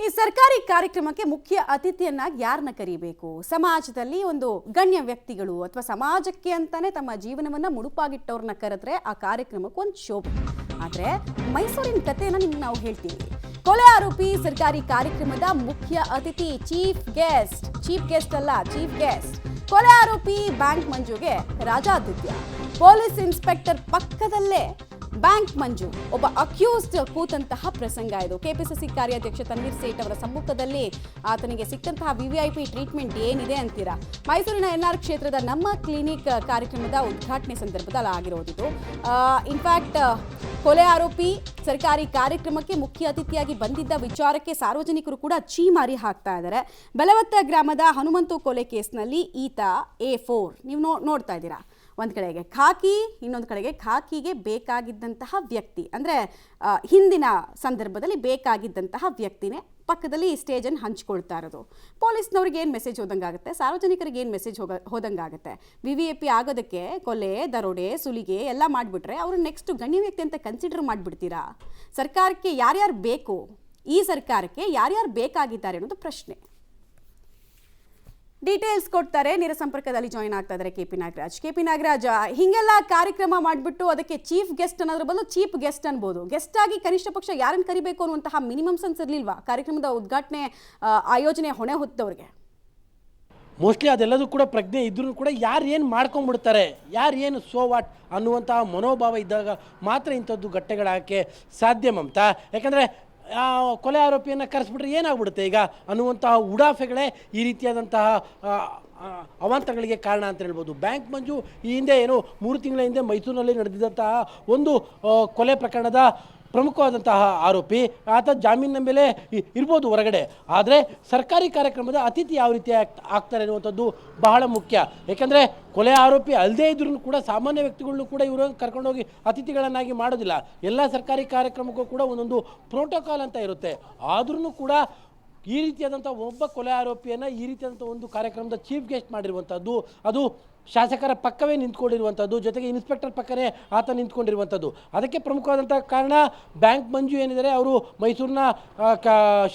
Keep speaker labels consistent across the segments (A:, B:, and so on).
A: ಈ ಸರ್ಕಾರಿ ಕಾರ್ಯಕ್ರಮಕ್ಕೆ ಮುಖ್ಯ ಅತಿಥಿಯನ್ನಾಗಿ ಯಾರನ್ನ ಕರಿಬೇಕು? ಸಮಾಜದಲ್ಲಿ ಒಂದು ಗಣ್ಯ ವ್ಯಕ್ತಿಗಳು ಅಥವಾ ಸಮಾಜಕ್ಕೆ ಅಂತಾನೆ ತಮ್ಮ ಜೀವನವನ್ನ ಮುಡುಪಾಗಿಟ್ಟವ್ರನ್ನ ಕರೆದ್ರೆ ಆ ಕಾರ್ಯಕ್ರಮಕ್ಕೆ ಒಂದು ಶೋಭೆ. ಆದ್ರೆ ಮೈಸೂರಿನ ಕಥೆಯನ್ನ ನಿಮ್ಗೆ ನಾವು ಹೇಳ್ತೀವಿ. ಕೊಲೆ ಆರೋಪಿ ಸರ್ಕಾರಿ ಕಾರ್ಯಕ್ರಮದ ಮುಖ್ಯ ಅತಿಥಿ, ಚೀಫ್ ಗೆಸ್ಟ್ ಅಲ್ಲ, ಚೀಫ್ ಗೆಸ್ಟ್. ಕೊಲೆ ಆರೋಪಿ ಬ್ಯಾಂಕ್ ಮಂಜುಗೆ ರಾಜಾತಿಥ್ಯ. ಪೊಲೀಸ್ ಇನ್ಸ್ಪೆಕ್ಟರ್ ಪಕ್ಕದಲ್ಲೇ ಬ್ಯಾಂಕ್ ಮಂಜು ಒಬ್ಬ ಅಕ್ಯೂಸ್ಡ್ ಕೂತಂತಹ ಪ್ರಸಂಗ ಇದು. ಕೆಪಿಸಿಸಿ ಕಾರ್ಯಾಧ್ಯಕ್ಷ ತನ್ವೀರ್ ಸೇಠ್ ಅವರ ಸಮ್ಮುಖದಲ್ಲಿ ಆತನಿಗೆ ಸಿಕ್ಕಂತಹ ವಿವಿಐಪಿ ಟ್ರೀಟ್ಮೆಂಟ್ ಏನಿದೆ ಅಂತೀರಾ? ಮೈಸೂರಿನ ಎನ್ಆರ್ ಕ್ಷೇತ್ರದ ನಮ್ಮ ಕ್ಲಿನಿಕ್ ಕಾರ್ಯಕ್ರಮದ ಉದ್ಘಾಟನೆ ಸಂದರ್ಭದಲ್ಲಿ ಆಗಿರೋದಿದು. ಇನ್ಫ್ಯಾಕ್ಟ್ ಕೊಲೆ ಆರೋಪಿ ಸರ್ಕಾರಿ ಕಾರ್ಯಕ್ರಮಕ್ಕೆ ಮುಖ್ಯ ಅತಿಥಿಯಾಗಿ ಬಂದಿದ್ದ ವಿಚಾರಕ್ಕೆ ಸಾರ್ವಜನಿಕರು ಕೂಡ ಚೀಮಾರಿ ಹಾಕ್ತಾ ಇದ್ದಾರೆ. ಬೆಲವತ್ತ ಗ್ರಾಮದ ಹನುಮಂತು ಕೊಲೆ ಕೇಸ್ನಲ್ಲಿ ಈತ A4 ನೀವು ನೋಡ್ತಾ ಇದ್ದೀರಾ. ಒಂದು ಕಡೆಗೆ ಖಾಕಿ, ಇನ್ನೊಂದು ಕಡೆಗೆ ಖಾಕಿಗೆ ಬೇಕಾಗಿದ್ದಂತಹ ವ್ಯಕ್ತಿ, ಅಂದರೆ ಹಿಂದಿನ ಸಂದರ್ಭದಲ್ಲಿ ಬೇಕಾಗಿದ್ದಂತಹ ವ್ಯಕ್ತಿನೇ ಪಕ್ಕದಲ್ಲಿ ಈ ಸ್ಟೇಜನ್ನು ಹಂಚ್ಕೊಳ್ತಾ ಇರೋದು. ಪೊಲೀಸ್ನವ್ರಿಗೆ ಏನು ಮೆಸೇಜ್ ಹೋದಂಗಾಗುತ್ತೆ, ಸಾರ್ವಜನಿಕರಿಗೆ ಏನು ಮೆಸೇಜ್ ಹೋದಂಗಾಗುತ್ತೆ? ವಿವಿಐಪಿ ಆಗೋದಕ್ಕೆ ಕೊಲೆ, ದರೋಡೆ, ಸುಲಿಗೆ ಎಲ್ಲ ಮಾಡಿಬಿಟ್ರೆ ಅವರು ನೆಕ್ಸ್ಟ್ ಗಣ್ಯ ವ್ಯಕ್ತಿ ಅಂತ ಕನ್ಸಿಡರ್ ಮಾಡಿಬಿಡ್ತೀರಾ? ಸರ್ಕಾರಕ್ಕೆ ಯಾರ್ಯಾರು ಬೇಕು, ಈ ಸರ್ಕಾರಕ್ಕೆ ಯಾರ್ಯಾರು ಬೇಕಾಗಿದ್ದಾರೆ ಅನ್ನೋದು ಪ್ರಶ್ನೆ. ಡೀಟೇಲ್ಸ್ ಕೊಡ್ತಾರೆ, ನೇರ ಸಂಪರ್ಕದಲ್ಲಿ ಜಾಯಿನ್ ಆಗ್ತಾ ಇದ್ದಾರೆ ಕೆಪಿ ನಾಗರಾಜ್. ಹಿಂಗೆಲ್ಲ ಕಾರ್ಯಕ್ರಮ ಮಾಡಿಬಿಟ್ಟು ಅದಕ್ಕೆ ಚೀಫ್ ಗೆಸ್ಟ್ ಅನ್ನೋದ್ರ ಬದಲು ಚೀಫ್ ಗೆಸ್ಟ್ ಅನ್ಬೋದು. ಗೆಸ್ಟ್ ಆಗಿ ಕನಿಷ್ಠ ಪಕ್ಷ ಯಾರನ್ನು ಕರಿಬೇಕು ಅನ್ನುವಂತಹ ಮಿನಿಮಮ್ ಸೆನ್ಸ್ ಇರಲಿಲ್ವಾ ಕಾರ್ಯಕ್ರಮದ ಉದ್ಘಾಟನೆ ಆಯೋಜನೆ ಹೊಣೆ ಹೊತ್ತವ್ರಿಗೆ?
B: ಮೋಸ್ಟ್ಲಿ ಅದೆಲ್ಲದೂ ಕೂಡ ಪ್ರಜ್ಞೆ ಇದ್ರೂ ಕೂಡ ಯಾರು ಏನು ಮಾಡ್ಕೊಂಡ್ಬಿಡ್ತಾರೆ, ಯಾರು ಏನು ಸೋ ವಾಟ್ ಅನ್ನುವಂತಹ ಮನೋಭಾವ ಇದ್ದಾಗ ಮಾತ್ರ ಇಂಥದ್ದು ಘಟ್ಟಗಳಾಗಕ್ಕೆ ಸಾಧ್ಯ ಮಮತಾ. ಯಾಕಂದರೆ ಕೊಲೆ ಆರೋಪಿಯನ್ನು ಕರೆಸ್ಬಿಟ್ರೆ ಏನಾಗ್ಬಿಡುತ್ತೆ ಈಗ ಅನ್ನುವಂತಹ ಉಡಾಫೆಗಳೇ ಈ ರೀತಿಯಾದಂತಹ ಅವಾಂತರಗಳಿಗೆ ಕಾರಣ ಅಂತ ಹೇಳ್ಬೋದು. ಬ್ಯಾಂಕ್ ಮಂಜು ಈ ಹಿಂದೆ ಏನು 3 ತಿಂಗಳ ಹಿಂದೆ ಮೈಸೂರಿನಲ್ಲಿ ನಡೆದಿದ್ದಂತಹ ಒಂದು ಕೊಲೆ ಪ್ರಕರಣದ ಪ್ರಮುಖವಾದಂತಹ ಆರೋಪಿ. ಆತ ಜಾಮೀನಿನ ಮೇಲೆ ಇರ್ಬೋದು ಹೊರಗಡೆ, ಆದರೆ ಸರ್ಕಾರಿ ಕಾರ್ಯಕ್ರಮದ ಅತಿಥಿ ಯಾವ ರೀತಿ ಆಗ್ತಾರೆ ಅನ್ನುವಂಥದ್ದು ಬಹಳ ಮುಖ್ಯ. ಯಾಕೆಂದರೆ ಕೊಲೆ ಆರೋಪಿ ಅಲ್ಲದೇ ಇದ್ರೂ ಕೂಡ ಸಾಮಾನ್ಯ ವ್ಯಕ್ತಿಗಳನ್ನು ಕೂಡ ಇವರು ಕರ್ಕೊಂಡೋಗಿ ಅತಿಥಿಗಳನ್ನಾಗಿ ಮಾಡೋದಿಲ್ಲ. ಎಲ್ಲ ಸರ್ಕಾರಿ ಕಾರ್ಯಕ್ರಮಕ್ಕೂ ಕೂಡ ಒಂದೊಂದು ಪ್ರೋಟೋಕಾಲ್ ಅಂತ ಇರುತ್ತೆ. ಆದ್ರೂ ಕೂಡ ಈ ರೀತಿಯಾದಂಥ ಒಬ್ಬ ಕೊಲೆ ಆರೋಪಿಯನ್ನು ಈ ರೀತಿಯಾದಂಥ ಒಂದು ಕಾರ್ಯಕ್ರಮದ ಚೀಫ್ ಗೆಸ್ಟ್ ಮಾಡಿರುವಂಥದ್ದು, ಅದು ಶಾಸಕರ ಪಕ್ಕವೇ ನಿಂತ್ಕೊಂಡಿರುವಂಥದ್ದು, ಜೊತೆಗೆ ಇನ್ಸ್ಪೆಕ್ಟರ್ ಪಕ್ಕವೇ ಆತ ನಿಂತ್ಕೊಂಡಿರುವಂಥದ್ದು. ಅದಕ್ಕೆ ಪ್ರಮುಖವಾದಂಥ ಕಾರಣ ಬ್ಯಾಂಕ್ ಮಂಜು ಏನಿದ್ದಾರೆ, ಅವರು ಮೈಸೂರಿನ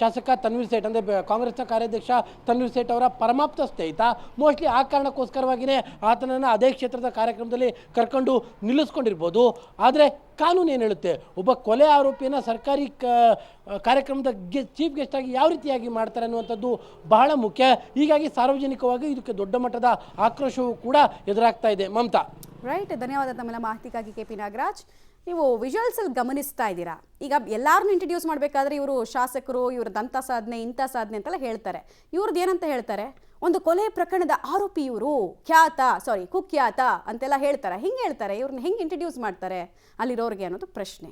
B: ಶಾಸಕ ತನ್ವೀರ್ ಸೇಠ್, ಅಂದರೆ ಕಾಂಗ್ರೆಸ್ನ ಕಾರ್ಯಾಧ್ಯಕ್ಷ ತನ್ವೀರ್ ಸೇಠ್ ಅವರ ಪರಮಾಪ್ತ ಸ್ನೇಹಿತ. ಮೋಸ್ಟ್ಲಿ ಆ ಕಾರಣಕ್ಕೋಸ್ಕರವಾಗಿಯೇ ಆತನನ್ನು ಅದೇ ಕ್ಷೇತ್ರದ ಕಾರ್ಯಕ್ರಮದಲ್ಲಿ ಕರ್ಕೊಂಡು ನಿಲ್ಲಿಸ್ಕೊಂಡಿರ್ಬೋದು. ಆದರೆ ಕಾನೂನು ಏನು ಹೇಳುತ್ತೆ, ಒಬ್ಬ ಕೊಲೆ ಆರೋಪಿಯನ್ನು ಸರ್ಕಾರಿ ಕಾರ್ಯಕ್ರಮದ ಚೀಫ್ ಗೆಸ್ಟ್ ಆಗಿ ಯಾವ ರೀತಿಯಾಗಿ ಮಾಡ್ತಾರೆ ಅನ್ನುವಂಥದ್ದು ಬಹಳ ಮುಖ್ಯ. ಹೀಗಾಗಿ ಸಾರ್ವಜನಿಕವಾಗಿ ಇದಕ್ಕೆ ದೊಡ್ಡ ಮಟ್ಟದ ಆಕ್ರೋಶವೂ ಕೂಡ ಎದುರಾಗ್ತಾ ಇದೆ ಮಮತಾ.
A: ರೈಟ್, ಧನ್ಯವಾದ ತಮ್ಮೆಲ್ಲ ಮಾಹಿತಿಗಾಗಿ ಕೆಪಿ ನಾಗರಾಜ್. ನೀವು ವಿಜುವಲ್ಸ್ ಅಲ್ಲಿ ಗಮನಿಸ್ತಾ ಇದ್ದೀರಾ. ಈಗ ಎಲ್ಲಾರನ್ನೂ ಇಂಟ್ರಡ್ಯೂಸ್ ಮಾಡಬೇಕಾದ್ರೆ ಇವರು ಶಾಸಕರು, ಇವ್ರದ್ದಂಥ ಸಾಧನೆ, ಇಂಥ ಸಾಧನೆ ಅಂತೆಲ್ಲ ಹೇಳ್ತಾರೆ. ಇವ್ರದ್ದು ಏನಂತ ಹೇಳ್ತಾರೆ? ಒಂದು ಕೊಲೆ ಪ್ರಕರಣದ ಆರೋಪಿ ಇವರು, ಕುಖ್ಯಾತ ಅಂತೆಲ್ಲ ಹೇಳ್ತಾರೆ. ಹಿಂಗೆ ಹೇಳ್ತಾರೆ, ಇವ್ರನ್ನ ಹೆಂಗೆ ಇಂಟ್ರಡ್ಯೂಸ್ ಮಾಡ್ತಾರೆ ಅಲ್ಲಿರೋರಿಗೆ ಅನ್ನೋದು ಪ್ರಶ್ನೆ.